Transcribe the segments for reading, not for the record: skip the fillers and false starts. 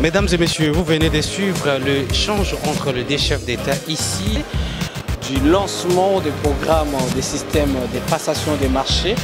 Mesdames et messieurs, vous venez de suivre l'échange entre les deux chefs d'État ici du lancement des programmes des systèmes de passation des marchés.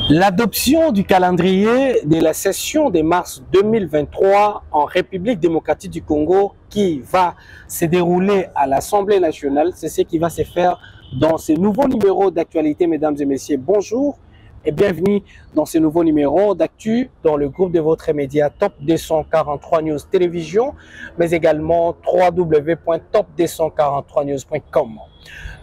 L'adoption du calendrier de la session de mars 2023 en République démocratique du Congo qui va se dérouler à l'Assemblée nationale, c'est ce qui va se faire dans ce nouveau numéro d'actualité. Mesdames et messieurs, bonjour et bienvenue dans ce nouveau numéro d'actu dans le groupe de votre média Top 243 News Télévision, mais également www.top243news.com.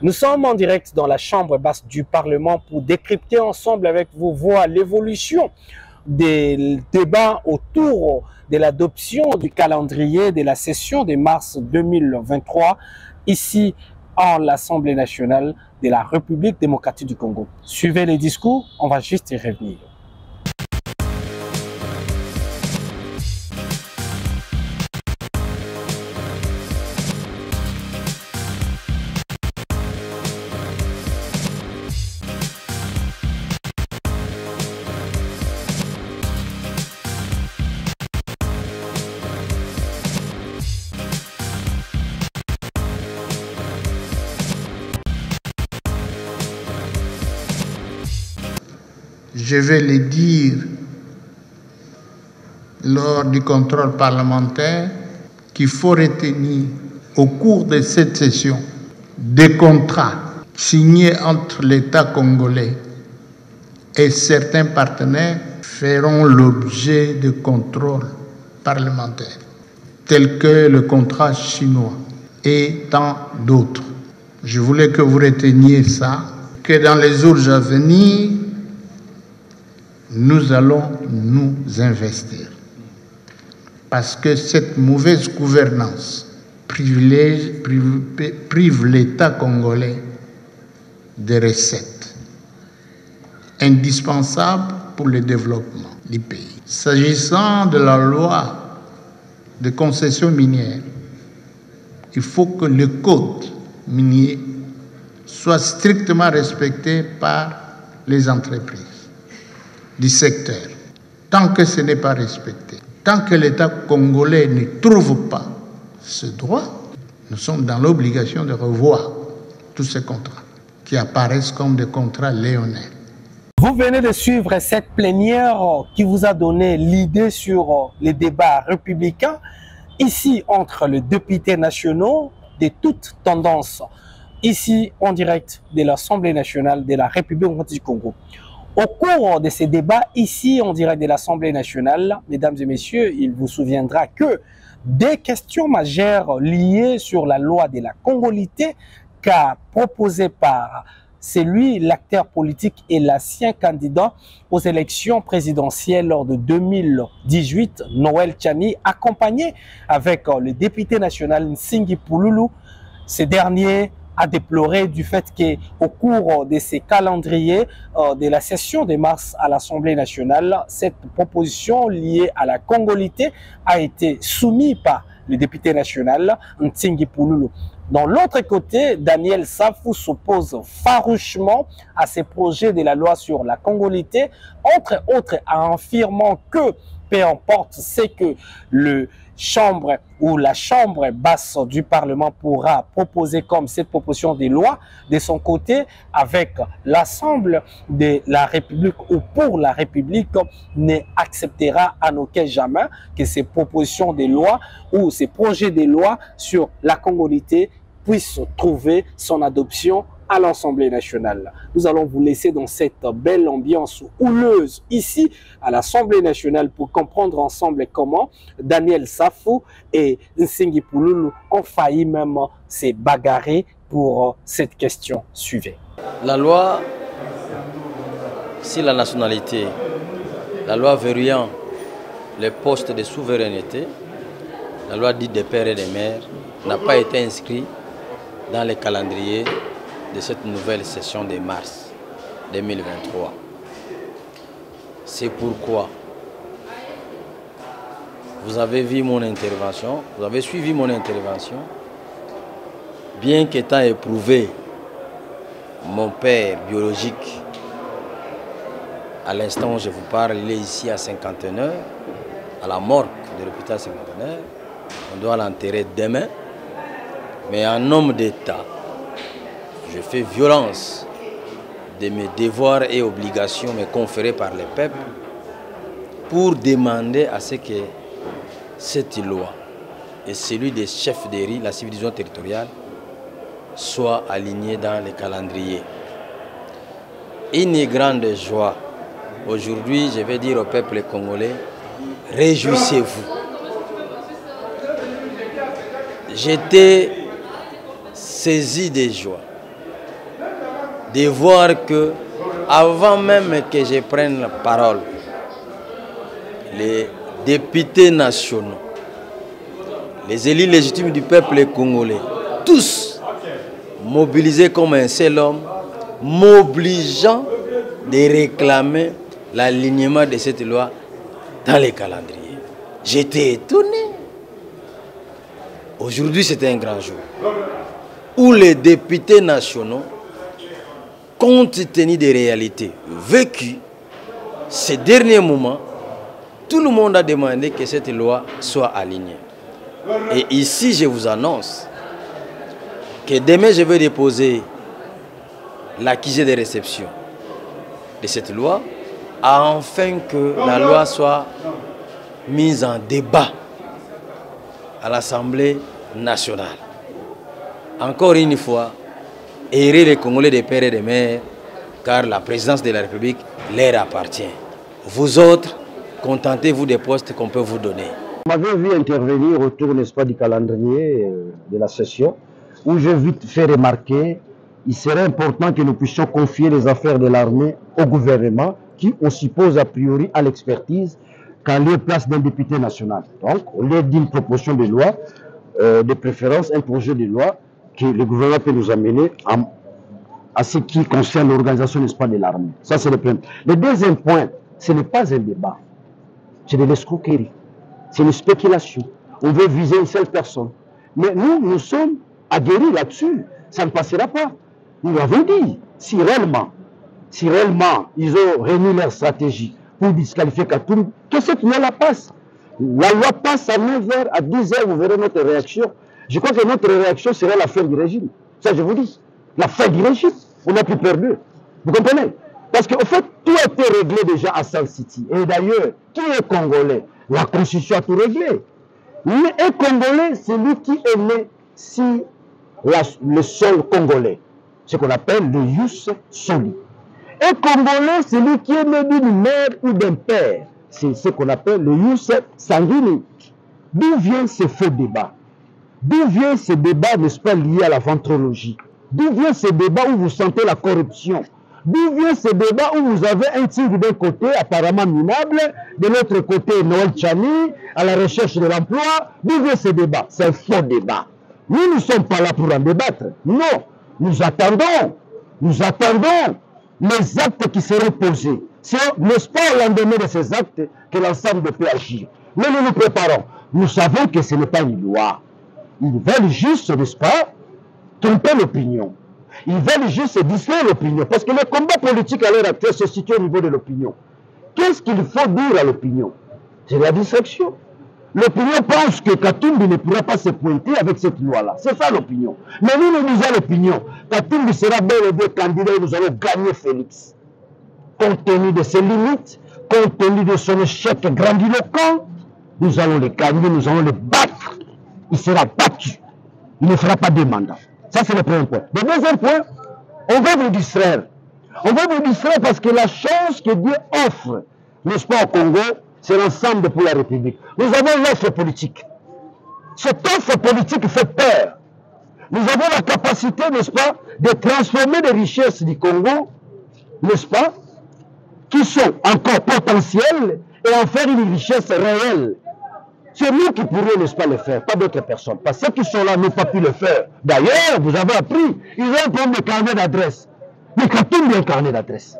Nous sommes en direct dans la chambre basse du Parlement pour décrypter ensemble avec vous l'évolution des débats autour de l'adoption du calendrier de la session de mars 2023 ici à l'Assemblée nationale de la République démocratique du Congo. Suivez les discours, on va juste y revenir. Je vais le dire lors du contrôle parlementaire qu'il faut retenir au cours de cette session des contrats signés entre l'État congolais et certains partenaires feront l'objet de contrôles parlementaires, tels que le contrat chinois et tant d'autres. Je voulais que vous reteniez ça, que dans les jours à venir, nous allons nous investir. Parce que cette mauvaise gouvernance prive l'État congolais des recettes indispensables pour le développement du pays. S'agissant de la loi de concession minière, il faut que le code minier soit strictement respecté par les entreprises du secteur. Tant que ce n'est pas respecté, tant que l'État congolais ne trouve pas ce droit, nous sommes dans l'obligation de revoir tous ces contrats qui apparaissent comme des contrats léonins. Vous venez de suivre cette plénière qui vous a donné l'idée sur les débats républicains ici entre les députés nationaux de toutes tendances, ici en direct de l'Assemblée nationale de la République démocratique du Congo. Au cours de ces débats, ici en direct de l'Assemblée nationale, mesdames et messieurs, il vous souviendra que des questions majeures liées sur la loi de la congolité qu'a proposé par l'acteur politique et l'ancien candidat aux élections présidentielles lors de 2018, Noël Tchani, accompagné avec le député national Nsingi Pululu. Ces derniers a déploré du fait qu'au cours de ces calendriers de la session de mars à l'Assemblée nationale, cette proposition liée à la congolité a été soumise par le député national Nsingi Pululu. Dans l'autre côté, Daniel Safou s'oppose farouchement à ces projets de la loi sur la congolité, entre autres en affirmant que peu importe ce que la chambre basse du Parlement pourra proposer comme cette proposition de loi, de son côté, avec l'Assemblée de la République ou pour la République, n'acceptera en aucun jamais que ces propositions de loi ou ces projets de loi sur la congolité puissent trouver son adoption à l'Assemblée nationale. Nous allons vous laisser dans cette belle ambiance houleuse ici à l'Assemblée nationale pour comprendre ensemble comment Daniel Safou et Nsingi Pululu ont failli même se bagarrer pour cette question. Suivez. La loi sur la nationalité, la loi verrouillant les postes de souveraineté, la loi dite des pères et des mères, n'a pas été inscrite dans les calendriers de cette nouvelle session de mars 2023. C'est pourquoi vous avez vu mon intervention, vous avez suivi mon intervention, bien qu'étant éprouvé, mon père biologique À l'instant où je vous parle, il est ici à Cinquantenaire, à la morgue de l'hôpital Cinquantenaire. On doit l'enterrer demain. Mais en homme d'État, je fais violence de mes devoirs et obligations me conférées par le peuple pour demander à ce que cette loi et celui des chefs de riz, la civilisation territoriale, soient alignés dans les calendriers. Une grande joie. Aujourd'hui, je vais dire au peuple congolais, réjouissez-vous. J'étais saisi de joie de voir que, avant même que je prenne la parole, les députés nationaux, les élus légitimes du peuple congolais, tous mobilisés comme un seul homme, m'obligeant de réclamer l'alignement de cette loi dans les calendriers. J'étais étonné. Aujourd'hui, c'était un grand jour où les députés nationaux, compte tenu des réalités vécues, ces derniers moments, tout le monde a demandé que cette loi soit alignée. Et ici, je vous annonce que demain, je vais déposer l'accusé de réception de cette loi, afin que la loi soit mise en débat à l'Assemblée nationale. Encore une fois, errer les Congolais des pères et des mères, car la présidence de la République leur appartient. Vous autres, contentez-vous des postes qu'on peut vous donner. Vous m'avez vu intervenir autour, n'est-ce pas, du calendrier de la session, où j'ai vite fait remarquer il serait important que nous puissions confier les affaires de l'armée au gouvernement, qui, on suppose a priori, à l'expertise qu'en lieu place d'un député national. Donc, au lieu d'une proposition de loi, de préférence, un projet de loi que le gouvernement peut nous amener à ce qui concerne l'organisation, n'est-ce pas, de l'armée. Ça, c'est le premier. Le deuxième point, ce n'est pas un débat. C'est de l'escroquerie. C'est une spéculation. On veut viser une seule personne. Mais nous sommes aguerris là-dessus. Ça ne passera pas. Nous l'avons dit. Si réellement ils ont remis leur stratégie pour disqualifier Katoum, que cette loi-là passe. La loi passe à 9h, à 10h, vous verrez notre réaction. Je crois que notre réaction sera la fin du régime. Ça, je vous dis. La fin du régime. On n'a plus peur d'eux. Vous comprenez? Parce qu'au fait, tout a été réglé déjà à South City. Et d'ailleurs, qui est Congolais? La Constitution a tout réglé. Mais un Congolais, c'est lui qui est né sur le sol congolais. Ce qu'on appelle le jus soli. Un Congolais, c'est lui qui est né d'une mère ou d'un père. C'est ce qu'on appelle le jus sanguini. D'où vient ce faux débat? D'où vient ce débat, n'est-ce pas, lié à la ventrologie? D'où vient ce débat où vous sentez la corruption? D'où vient ce débat où vous avez un tigre d'un côté apparemment minable, de l'autre côté Noël Tchani, à la recherche de l'emploi? D'où vient ce débat? C'est un faux débat. Nous ne sommes pas là pour en débattre. Non, nous attendons les actes qui seront posés. C'est, n'est-ce pas, au lendemain de ces actes que l'ensemble peut agir. Mais nous nous préparons. Nous savons que ce n'est pas une loi. Ils veulent juste, n'est-ce pas, tromper l'opinion. Ils veulent juste distraire l'opinion. Parce que le combat politique à l'heure actuelle se situe au niveau de l'opinion. Qu'est-ce qu'il faut dire à l'opinion? C'est la distraction. L'opinion pense que Katumbi ne pourra pas se pointer avec cette loi-là. C'est ça l'opinion. Mais nous, nous disons l'opinion. Katumbi sera bel et bien candidat et nous allons gagner Félix. Compte tenu de ses limites, compte tenu de son échec grandiloquent, nous allons le gagner, nous allons le battre. Il sera battu. Il ne fera pas de mandat. Ça, c'est le premier point. Le deuxième point, on va vous distraire. On va vous distraire parce que la chance que Dieu offre, n'est-ce pas, au Congo, c'est l'ensemble pour la République. Nous avons l'offre politique. Cette offre politique fait peur. Nous avons la capacité, n'est-ce pas, de transformer les richesses du Congo, n'est-ce pas, qui sont encore potentielles, et en faire une richesse réelle. C'est nous qui pourrions, n'est-ce pas, le faire, pas d'autres personnes. Parce que ceux qui sont là n'ont pas pu le faire. D'ailleurs, vous avez appris, ils ont un problème de carnet d'adresse. Mais Katumbi a un carnet d'adresse.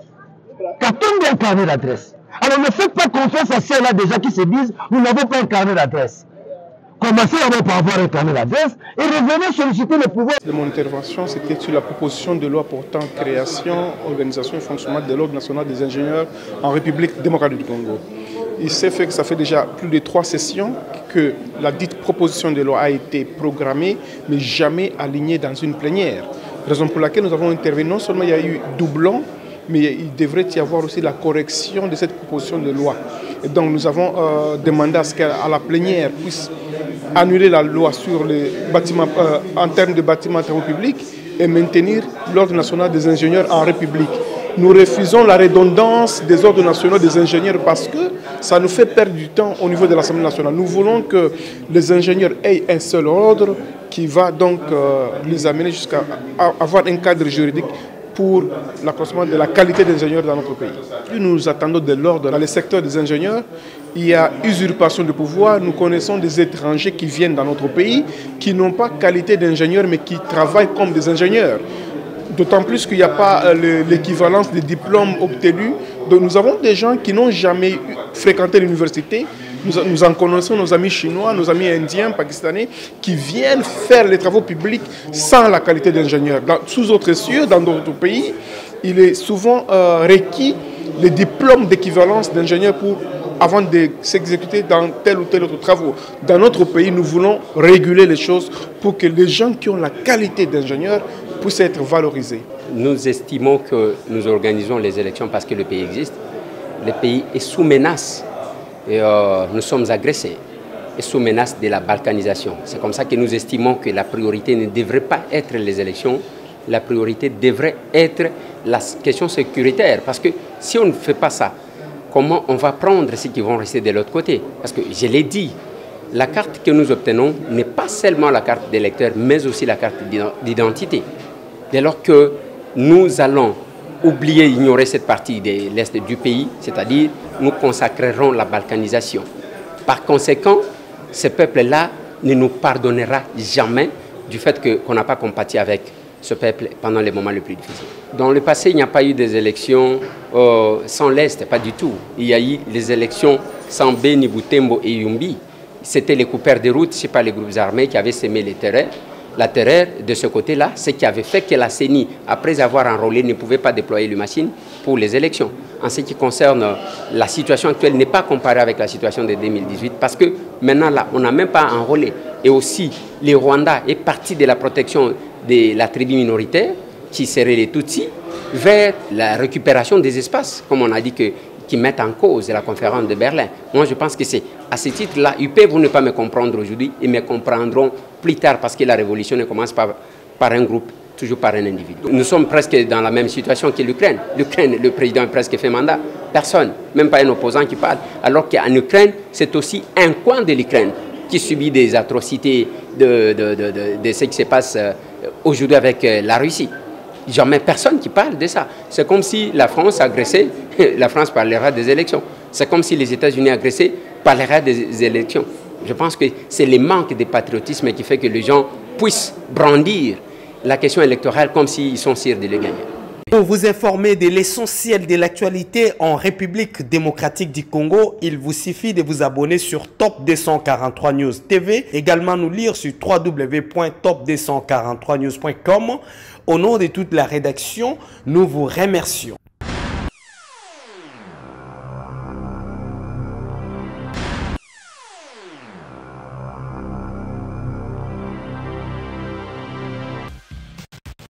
Katumbi a un carnet d'adresse. Alors ne faites pas confiance à ceux-là déjà qui se disent, nous n'avons pas un carnet d'adresse. Commencez d'abord par avoir réclamé la dette et revenez solliciter le pouvoir. Mon intervention, c'était sur la proposition de loi portant création, organisation et fonctionnement de l'Ordre national des ingénieurs en République démocratique du Congo. Il s'est fait que ça fait déjà plus de 3 sessions que la dite proposition de loi a été programmée, mais jamais alignée dans une plénière. Raison pour laquelle nous avons intervenu. Non seulement il y a eu doublon, mais il devrait y avoir aussi la correction de cette proposition de loi. Et donc nous avons demandé à ce qu'à la plénière puisse annuler la loi sur les bâtiments, en termes de bâtiments travaux publics et maintenir l'Ordre national des ingénieurs en République. Nous refusons la redondance des ordres nationaux des ingénieurs parce que ça nous fait perdre du temps au niveau de l'Assemblée nationale. Nous voulons que les ingénieurs aient un seul ordre qui va donc les amener jusqu'à avoir un cadre juridique pour l'accroissement de la qualité des ingénieurs dans notre pays. Nous attendons de l'ordre dans le secteur des ingénieurs. Il y a usurpation de pouvoir. Nous connaissons des étrangers qui viennent dans notre pays, qui n'ont pas qualité d'ingénieurs, mais qui travaillent comme des ingénieurs. D'autant plus qu'il n'y a pas l'équivalence des diplômes obtenus. Donc nous avons des gens qui n'ont jamais fréquenté l'université. Nous en connaissons nos amis chinois, nos amis indiens, pakistanais, qui viennent faire les travaux publics sans la qualité d'ingénieur. Sous autres cieux, dans d'autres pays, il est souvent requis les diplômes d'équivalence d'ingénieur avant de s'exécuter dans tel ou tel autre travaux. Dans notre pays, nous voulons réguler les choses pour que les gens qui ont la qualité d'ingénieur puissent être valorisés. Nous estimons que nous organisons les élections parce que le pays existe. Le pays est sous menace. Et nous sommes agressés et sous menace de la balkanisation. C'est comme ça que nous estimons que la priorité ne devrait pas être les élections, la priorité devrait être la question sécuritaire. Parce que si on ne fait pas ça, comment on va prendre ceux qui vont rester de l'autre côté? Parce que je l'ai dit, la carte que nous obtenons n'est pas seulement la carte d'électeur, mais aussi la carte d'identité. Dès lors que nous allons oublier, ignorer cette partie de l'Est du pays, c'est-à-dire nous consacrerons la balkanisation. Par conséquent, ce peuple-là ne nous pardonnera jamais du fait qu'on n'a pas compati avec ce peuple pendant les moments les plus difficiles. Dans le passé, il n'y a pas eu des élections sans l'Est, pas du tout. Il y a eu les élections sans Beni, Butembo et Yumbi. C'était les coupeurs de route, ce n'est pas les groupes armés qui avaient sémé les terrains. La terreur de ce côté-là, c'est qui avait fait que la CENI, après avoir enrôlé, ne pouvait pas déployer les machines pour les élections. En ce qui concerne la situation actuelle, n'est pas comparée avec la situation de 2018 parce que maintenant, là, on n'a même pas enrôlé. Et aussi, le Rwanda est parti de la protection de la tribu minoritaire, qui serait les Tutsis, vers la récupération des espaces, comme on a dit qui mettent en cause la conférence de Berlin. Moi, je pense que c'est à ce titre-là, ils peuvent ne pas me comprendre aujourd'hui, ils me comprendront plus tard parce que la révolution ne commence pas par un groupe, toujours par un individu. Nous sommes presque dans la même situation que l'Ukraine. L'Ukraine, le président a presque fait mandat. Personne, même pas un opposant qui parle. Alors qu'en Ukraine, c'est aussi un coin de l'Ukraine qui subit des atrocités de ce qui se passe aujourd'hui avec la Russie. Jamais personne qui parle de ça. C'est comme si la France agressait, la France parlera des élections. C'est comme si les États-Unis agressés parleraient des élections. Je pense que c'est le manque de patriotisme qui fait que les gens puissent brandir la question électorale comme s'ils sont sûrs de les gagner. Pour vous informer de l'essentiel de l'actualité en République démocratique du Congo, il vous suffit de vous abonner sur Top 243 News TV. Également nous lire sur www.top243news.com. Au nom de toute la rédaction, nous vous remercions.